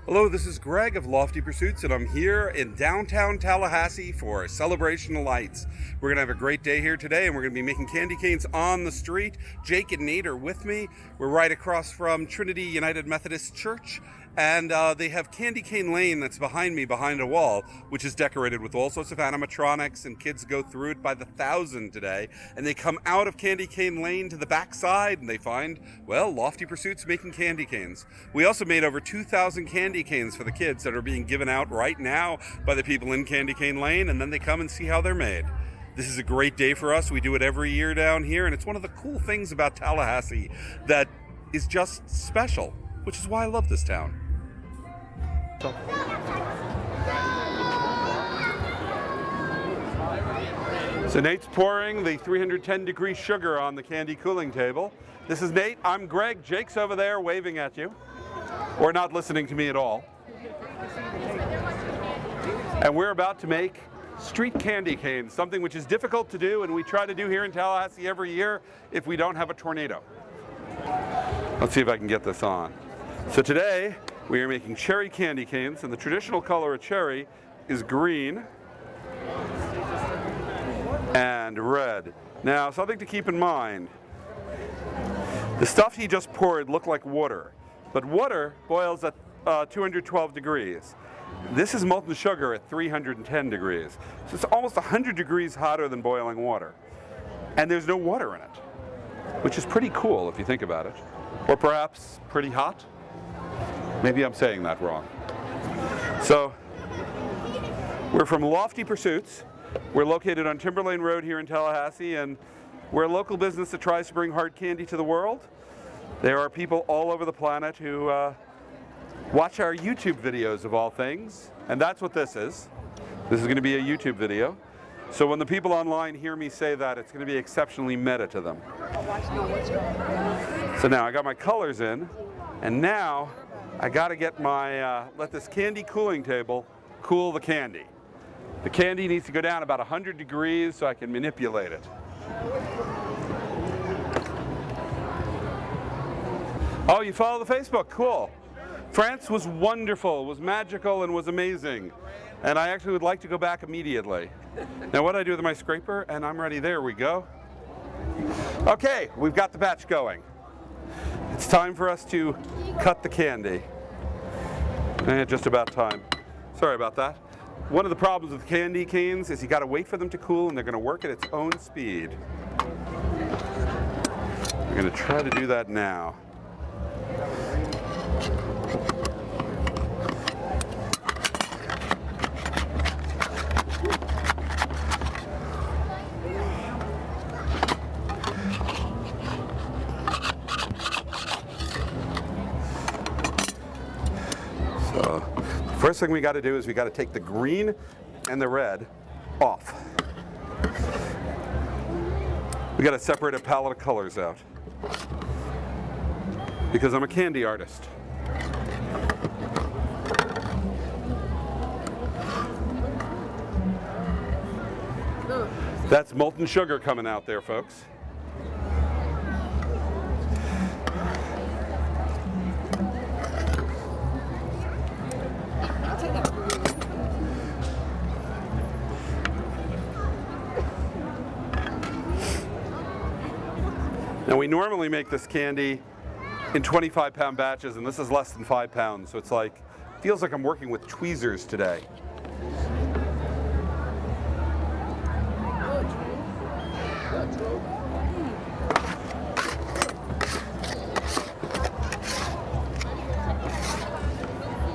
Hello, this is Greg of Lofty Pursuits, and I'm here in downtown Tallahassee for Celebration of Lights. We're going to have a great day here today, and we're going to be making candy canes on the street. Jake and Nate are with me. We're right across from Trinity United Methodist Church, and they have Candy Cane Lane that's behind me, behind a wall, which is decorated with all sorts of animatronics, and kids go through it by the thousand today. And they come out of Candy Cane Lane to the backside, and they find, well, Lofty Pursuits making candy canes. We also made over 2,000 candy canes for the kids that are being given out right now by the people in Candy Cane Lane, and then they come and see how they're made. This is a great day for us. We do it every year down here, and it's one of the cool things about Tallahassee that is just special, which is why I love this town. So Nate's pouring the 310-degree sugar on the candy cooling table. This is Nate. I'm Greg. Jake's over there waving at you, or not listening to me at all. And we're about to make street candy canes, something which is difficult to do, and we try to do here in Tallahassee every year if we don't have a tornado. Let's see if I can get this on. So today we are making cherry candy canes, and the traditional color of cherry is green and red. Now, something to keep in mind. The stuff he just poured looked like water, but water boils at 212 degrees. This is molten sugar at 310 degrees. So it's almost 100 degrees hotter than boiling water. And there's no water in it, which is pretty cool if you think about it. Or perhaps pretty hot. Maybe I'm saying that wrong. So, we're from Lofty Pursuits. We're located on Timberlane Road here in Tallahassee, and we're a local business that tries to bring hard candy to the world. There are people all over the planet who watch our YouTube videos of all things, and that's what this is. This is going to be a YouTube video. So when the people online hear me say that, it's going to be exceptionally meta to them. So now I got my colors in, and now I got to get my, let this candy cooling table cool the candy. The candy needs to go down about 100 degrees so I can manipulate it. Oh, you follow the Facebook? Cool. France was wonderful, was magical, and was amazing. And I actually would like to go back immediately. Now what do I do with my scraper? And I'm ready. There we go. Okay, we've got the batch going. It's time for us to cut the candy. Just about time. Sorry about that. One of the problems with candy canes is you got to wait for them to cool, and they're going to work at its own speed. I'm going to try to do that now. So, first thing we got to do is we got to take the green and the red off. We got to separate a palette of colors out because I'm a candy artist. That's molten sugar coming out there, folks. Now we normally make this candy in 25-pound batches, and this is less than 5 pounds, so it's like, feels like I'm working with tweezers today.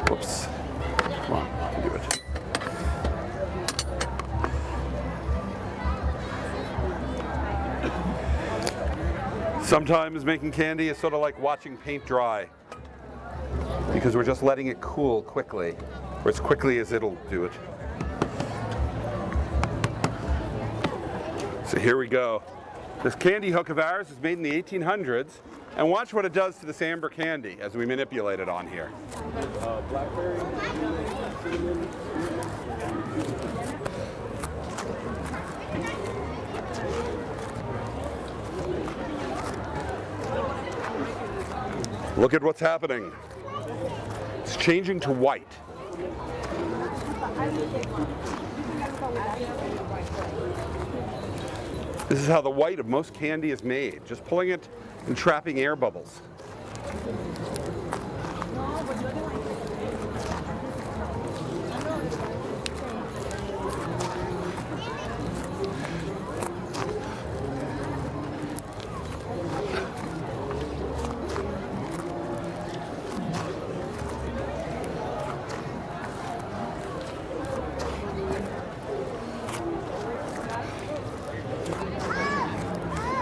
Whoops. Come on, I can do it. Sometimes making candy is sort of like watching paint dry, because we're just letting it cool quickly, or as quickly as it'll do it. So here we go. This candy hook of ours is made in the 1800s, and watch what it does to this amber candy as we manipulate it on here. Blackberry, cinnamon. Look at what's happening. It's changing to white. This is how the white of most candy is made, just pulling it and trapping air bubbles.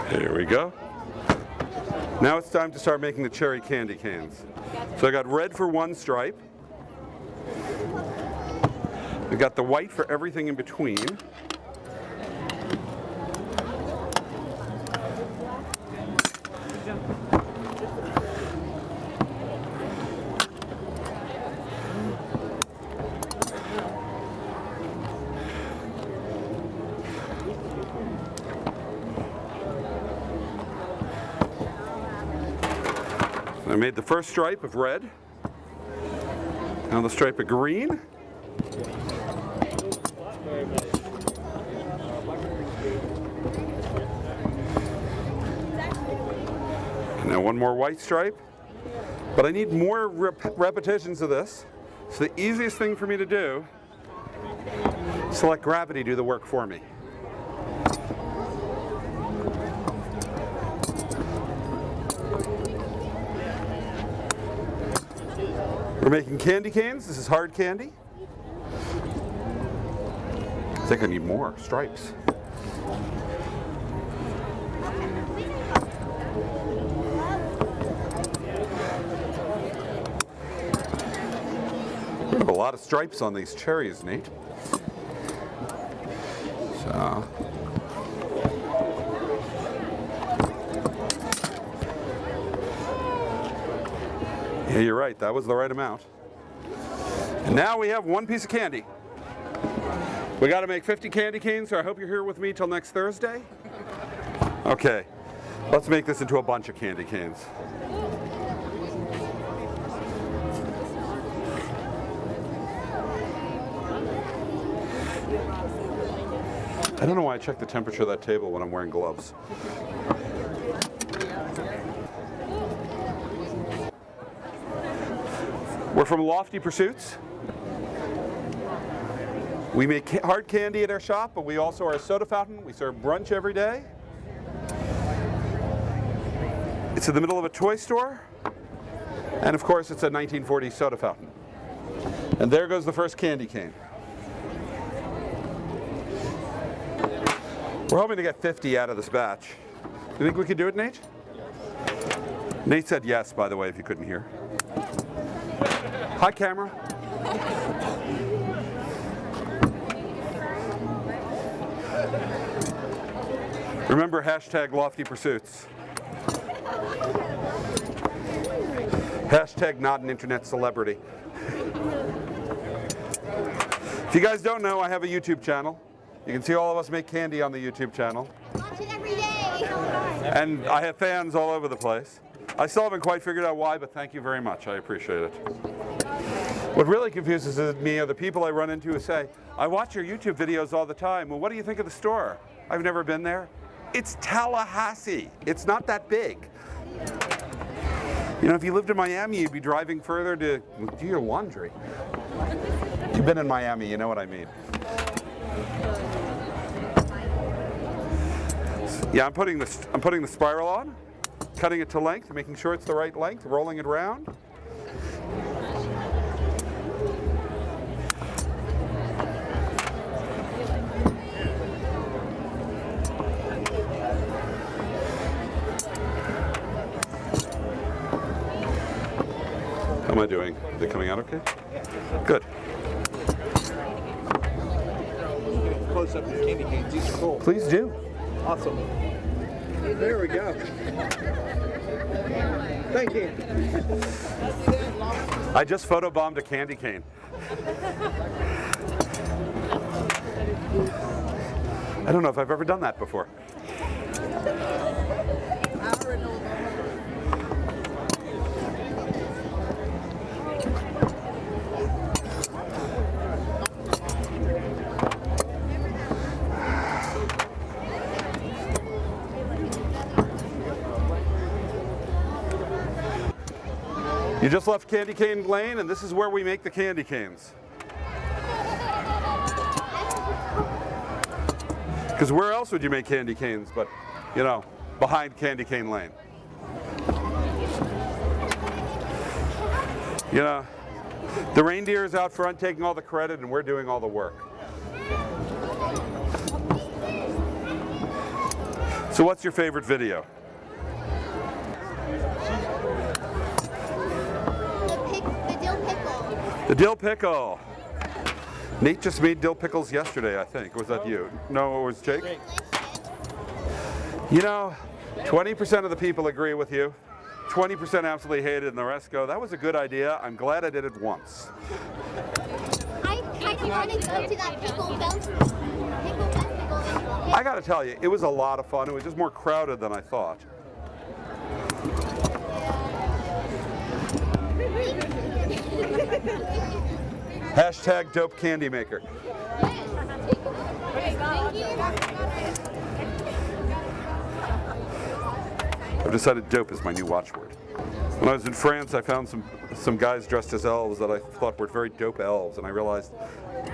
Here we go. Now it's time to start making the cherry candy canes. So I got red for one stripe. I got the white for everything in between. I made the first stripe of red. Now the stripe of green. And now one more white stripe. But I need more repetitions of this. So the easiest thing for me to do is to let gravity do the work for me. We're making candy canes. This is hard candy. I think I need more stripes. We have a lot of stripes on these cherries, Nate. So. Yeah, you're right. That was the right amount. And now we have one piece of candy. We got to make 50 candy canes, so I hope you're here with me till next Thursday. Okay, let's make this into a bunch of candy canes. I don't know why I check the temperature of that table when I'm wearing gloves. We're from Lofty Pursuits. We make hard candy at our shop, but we also are a soda fountain. We serve brunch every day. It's in the middle of a toy store. And of course, it's a 1940s soda fountain. And there goes the first candy cane. We're hoping to get 50 out of this batch. You think we could do it, Nate? Nate said yes, by the way, if you couldn't hear. Hi, camera. Remember, hashtag Lofty Pursuits. Hashtag not an internet celebrity. If you guys don't know, I have a YouTube channel. You can see all of us make candy on the YouTube channel. Watch it every day. And I have fans all over the place. I still haven't quite figured out why, but thank you very much. I appreciate it. What really confuses me are the people I run into who say, I watch your YouTube videos all the time. Well, what do you think of the store? I've never been there. It's Tallahassee. It's not that big. You know, if you lived in Miami, you'd be driving further to do your laundry. You've been in Miami, you know what I mean. Yeah, I'm putting the spiral on, cutting it to length, making sure it's the right length, rolling it around. How am I doing? Are they coming out okay? Good. Close up your candy canes. These are cool. Please do. Awesome. There we go. Thank you. I just photobombed a candy cane. I don't know if I've ever done that before. You just left Candy Cane Lane, and this is where we make the candy canes. Because where else would you make candy canes but, you know, behind Candy Cane Lane? You know, the reindeer is out front taking all the credit, and we're doing all the work. So what's your favorite video? The dill pickle. The dill pickle. Nate just made dill pickles yesterday, I think. Was that you? No, it was Jake? You know, 20% of the people agree with you. 20% absolutely hate it, and the rest go, that was a good idea. I'm glad I did it once. I kind of want to go to that pickle festival. I gotta tell you, it was a lot of fun. It was just more crowded than I thought. Hashtag dope candy maker. I've decided dope is my new watchword. When I was in France, I found some guys dressed as elves that I thought were very dope elves, and I realized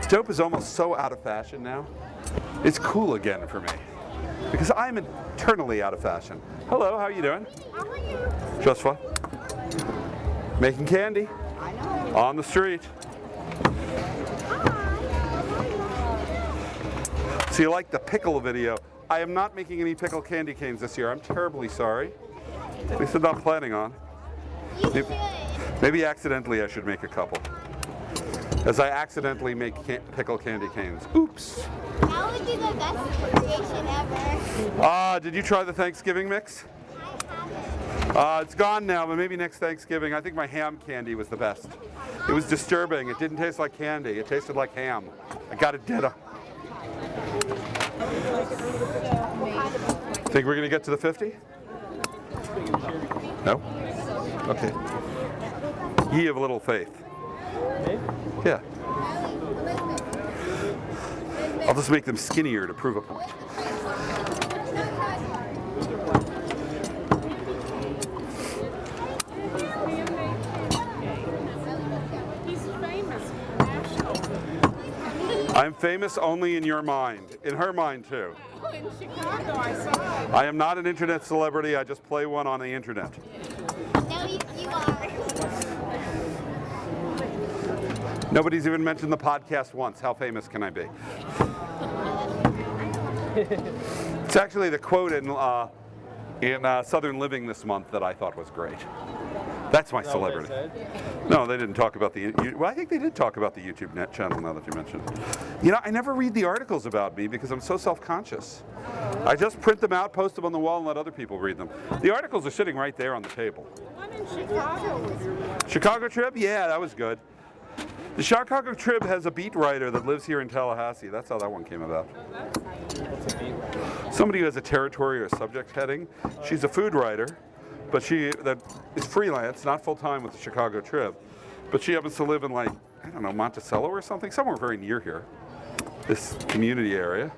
dope is almost so out of fashion now. It's cool again for me, because I'm eternally out of fashion. Hello, how are you doing? How are you? Just fine. Making candy. On the street. So you like the pickle video. I am not making any pickle candy canes this year. I'm terribly sorry. At least I'm not planning on. You should. Maybe accidentally I should make a couple. As I accidentally make pickle candy canes. Oops. That would be the best creation ever. Did you try the Thanksgiving mix? I haven't. It's gone now, but maybe next Thanksgiving. I think my ham candy was the best. It was disturbing. It didn't taste like candy. It tasted like ham. I got it dead. Think we're gonna get to the 50? No? Okay. Ye of little faith. Yeah. I'll just make them skinnier to prove a point. I'm famous only in your mind. In her mind, too. In Chicago, I saw it. I am not an internet celebrity. I just play one on the internet. No, you are. Nobody's even mentioned the podcast once. How famous can I be? It's actually the quote in Southern Living this month that I thought was great. That's my celebrity. No, they didn't talk about the. Well, I think they did talk about the YouTube net channel. Now that you mentioned, you know, I never read the articles about me because I'm so self-conscious. I just print them out, post them on the wall, and let other people read them. The articles are sitting right there on the table. One in Chicago was Chicago Trib? Yeah, that was good. The Chicago Trib has a beat writer that lives here in Tallahassee. That's how that one came about. Somebody who has a territory or a subject heading. She's a food writer, but that is freelance, not full-time with the Chicago Trib. But she happens to live in, like, I don't know, Monticello or something, somewhere very near here, this community area.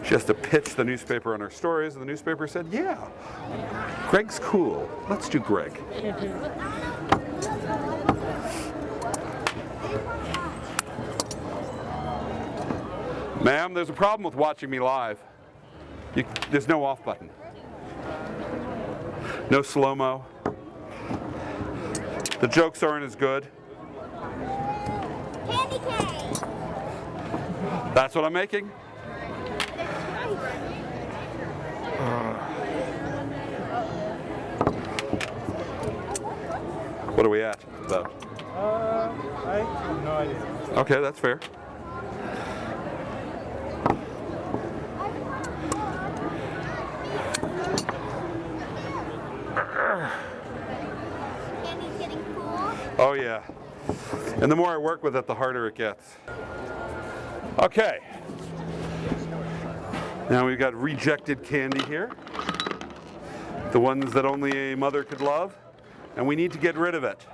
She has to pitch the newspaper on her stories, and the newspaper said, yeah, Greg's cool. Let's do Greg. Ma'am, there's a problem with watching me live. There's no off button. No slow-mo. The jokes aren't as good. Candy cane. That's what I'm making. What are we at? About? I have no idea. Okay, that's fair. Candy's getting cool. Oh yeah. And the more I work with it, the harder it gets. Okay. Now we've got rejected candy here. The ones that only a mother could love. And we need to get rid of it.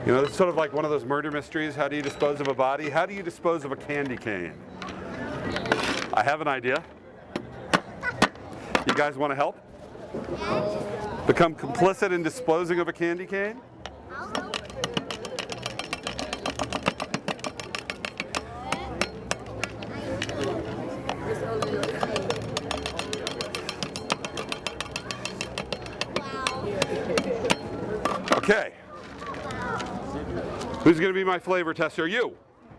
You know, it's sort of like one of those murder mysteries. How do you dispose of a body? How do you dispose of a candy cane? I have an idea. You guys want to help? Become complicit in disposing of a candy cane? I'll help. Wow. Okay. Who's going to be my flavor tester? You.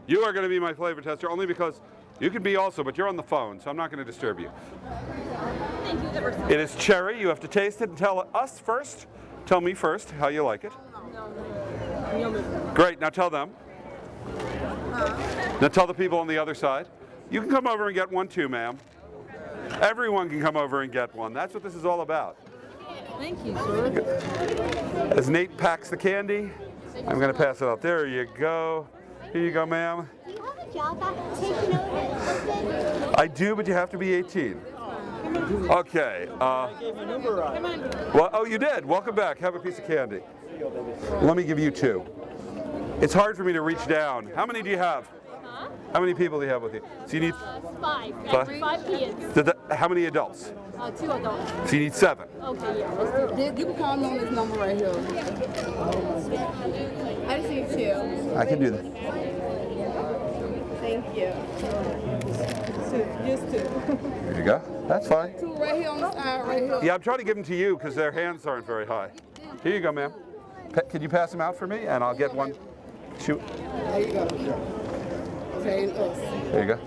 You are going to be my flavor tester only because you can be also, but you're on the phone, so I'm not going to disturb you. It is cherry. You have to taste it and tell us first. Tell me first how you like it. Great. Now tell them. Now tell the people on the other side. You can come over and get one too, ma'am. Everyone can come over and get one. That's what this is all about. Thank you, sir. As Nate packs the candy, I'm going to pass it out. There you go. Here you go, ma'am. Do you have a job after taking over? I do, but you have to be 18. Okay. I gave you an Uber ride. Well, oh, you did. Welcome back. Have a piece of candy. Let me give you two. It's hard for me to reach down. How many do you have? Huh? How many people do you have with you? So you need Five. Five? 5 kids. how many adults? 2 adults. So you need 7. Okay, yeah, let's do it. You can call me on this number right here. I just need 2. I can do that. Thank you. 2. Just 2. There you go. That's fine. 2 right here on the side, right here. Yeah, I'm trying to give them to you because their hands aren't very high. Here you go, ma'am. Can you pass them out for me? And I'll get one. Shoot. There you go. Okay, and us. There you go.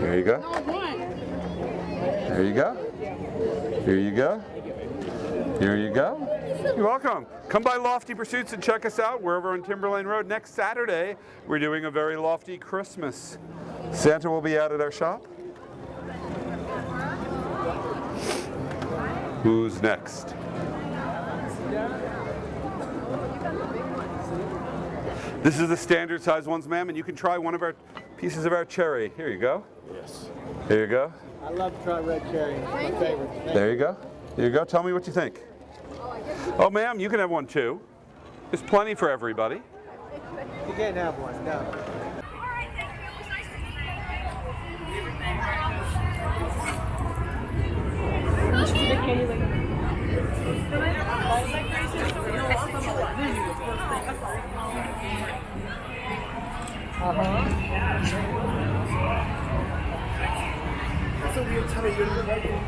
There you go. No, one. There you go. Here you go. Here you go. You're welcome. Come by Lofty Pursuits and check us out. We're over on Timberlane Road. Next Saturday, we're doing a very lofty Christmas. Santa will be out at our shop. Who's next? This is the standard size ones, ma'am, and you can try one of our pieces of our cherry. Here you go. Yes. Here you go. I love to try red cherry. It's my favorite. Thank There you go. Here you go. Tell me what you think. Oh, ma'am, you can have one too. There's plenty for everybody. You can't have one, no. So you're telling me